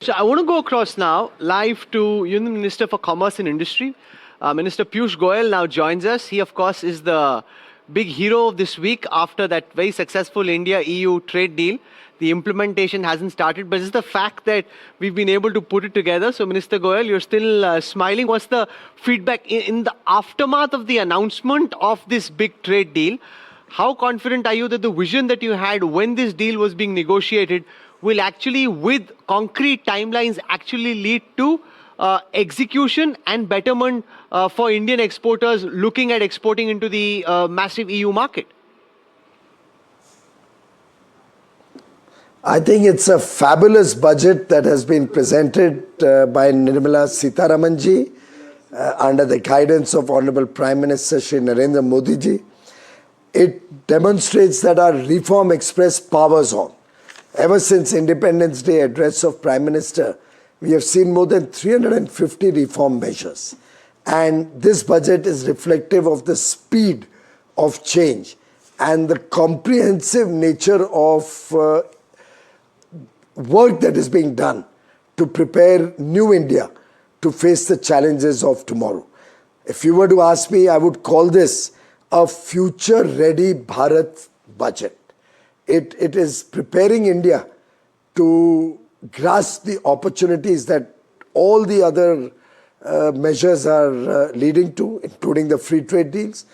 So I want to go across now, live to Union Minister for Commerce and Industry. Minister Piyush Goyal now joins us. He, of course, is the big hero of this week after that very successful India-EU trade deal. The implementation hasn't started, but it's the fact that we've been able to put it together. So, Minister Goyal, you're still smiling. What's the feedback in the aftermath of the announcement of this big trade deal? How confident are you that the vision that you had when this deal was being negotiated will actually, with concrete timelines, actually lead to execution and betterment for Indian exporters looking at exporting into the massive EU market? I think it's a fabulous budget that has been presented by Nirmala Sitharaman ji under the guidance of Honorable Prime Minister Shri Narendra Modi ji. It demonstrates that our Reform Express powers on. Ever since Independence Day address of Prime Minister, we have seen more than 350 reform measures. And this budget is reflective of the speed of change and the comprehensive nature of work that is being done to prepare new India to face the challenges of tomorrow. If you were to ask me, I would call this a future-ready Bharat budget. It is preparing India to grasp the opportunities that all the other measures are leading to, including the free trade deals.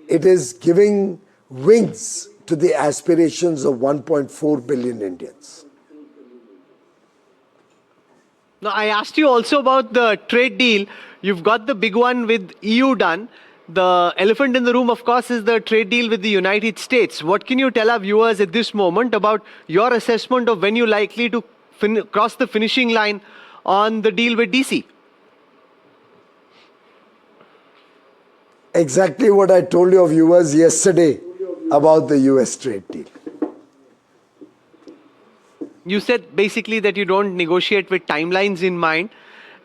It is giving wings to the aspirations of 1.4 billion Indians. Now, I asked you also about the trade deal. You've got the big one with EU done. The elephant in the room, of course, is the trade deal with the United States. What can you tell our viewers at this moment about your assessment of when you're likely to cross the finishing line on the deal with DC? Exactly what I told your viewers yesterday about the US trade deal. You said basically that you don't negotiate with timelines in mind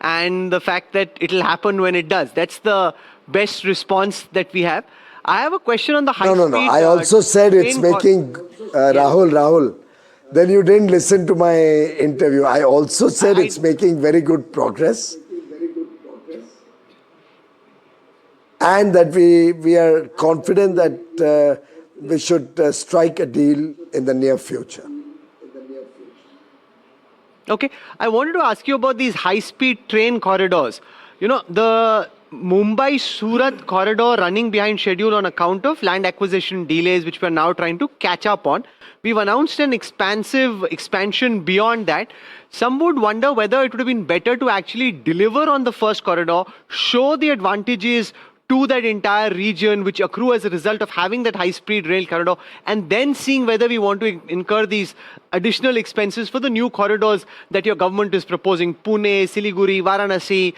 and the fact that it'll happen when it does. That's the best response that we have. I have a question on the high speed. No. I also said it's making, Rahul. Then you didn't listen to my interview. I also said it's making very good progress. And that we are confident that we should strike a deal in the near future. Okay, I wanted to ask you about these high-speed train corridors. You know, the Mumbai-Surat corridor running behind schedule on account of land acquisition delays, which we're now trying to catch up on. We've announced an expansion beyond that. Some would wonder whether it would have been better to actually deliver on the first corridor, show the advantages to that entire region which accrue as a result of having that high-speed rail corridor, and then seeing whether we want to incur these additional expenses for the new corridors that your government is proposing: Pune, Siliguri, Varanasi,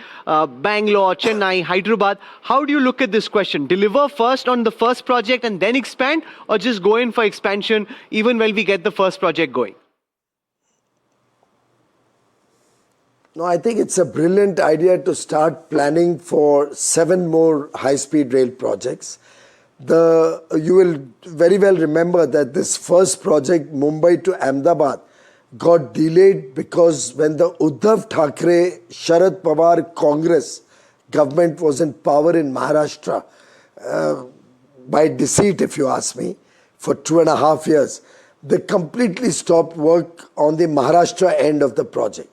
Bangalore, Chennai, Hyderabad. How do you look at this question? Deliver first on the first project and then expand, or just go in for expansion even while we get the first project going? No, I think it's a brilliant idea to start planning for 7 more high-speed rail projects. You will very well remember that this first project, Mumbai to Ahmedabad, got delayed because when the Uddhav Thackeray, Sharad Pawar Congress government was in power in Maharashtra, by deceit, if you ask me, for 2.5 years, they completely stopped work on the Maharashtra end of the project.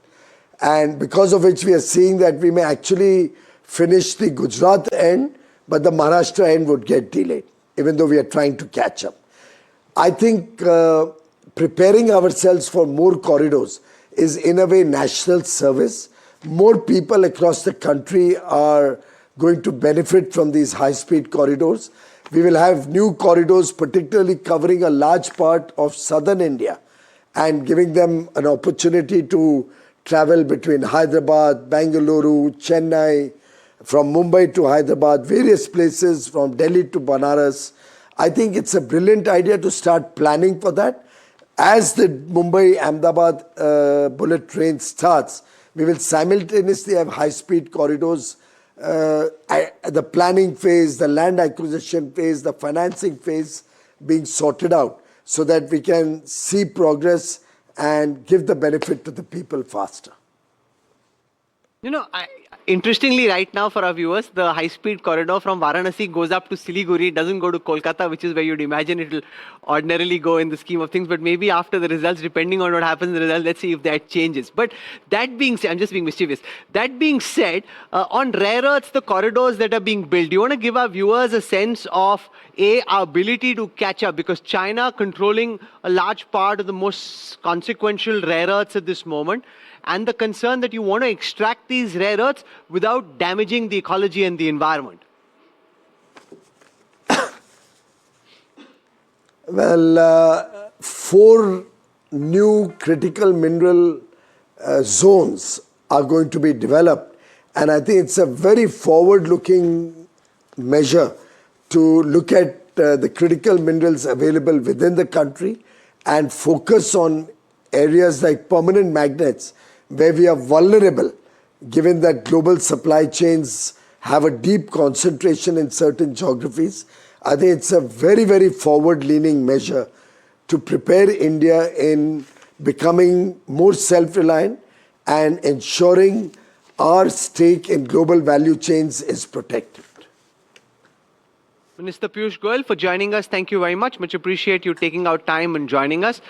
And because of which we are seeing that we may actually finish the Gujarat end, but the Maharashtra end would get delayed, even though we are trying to catch up. I think preparing ourselves for more corridors is in a way national service. More people across the country are going to benefit from these high-speed corridors. We will have new corridors, particularly covering a large part of southern India and giving them an opportunity to travel between Hyderabad, Bangalore, Chennai, from Mumbai to Hyderabad, various places from Delhi to Banaras. I think it's a brilliant idea to start planning for that. As the Mumbai-Ahmedabad bullet train starts, we will simultaneously have high-speed corridors, the planning phase, the land acquisition phase, the financing phase being sorted out so that we can see progress and give the benefit to the people faster. Interestingly, right now for our viewers, the high-speed corridor from Varanasi goes up to Siliguri, doesn't go to Kolkata, which is where you'd imagine it will ordinarily go in the scheme of things. But maybe after the results, depending on what happens in the results, let's see if that changes. But that being said, I'm just being mischievous. That being said, on rare earths, the corridors that are being built, do you want to give our viewers a sense of our ability to catch up? Because China controlling a large part of the most consequential rare earths at this moment, and the concern that you want to extract these rare earths without damaging the ecology and the environment. Well, 4 new critical mineral zones are going to be developed, and I think it's a very forward-looking measure to look at the critical minerals available within the country and focus on areas like permanent magnets where we are vulnerable, given that global supply chains have a deep concentration in certain geographies. I think it's a very, very forward-leaning measure to prepare India in becoming more self-reliant and ensuring our stake in global value chains is protected. Minister Piyush Goyal, for joining us, thank you very much. Much appreciate you taking out time and joining us.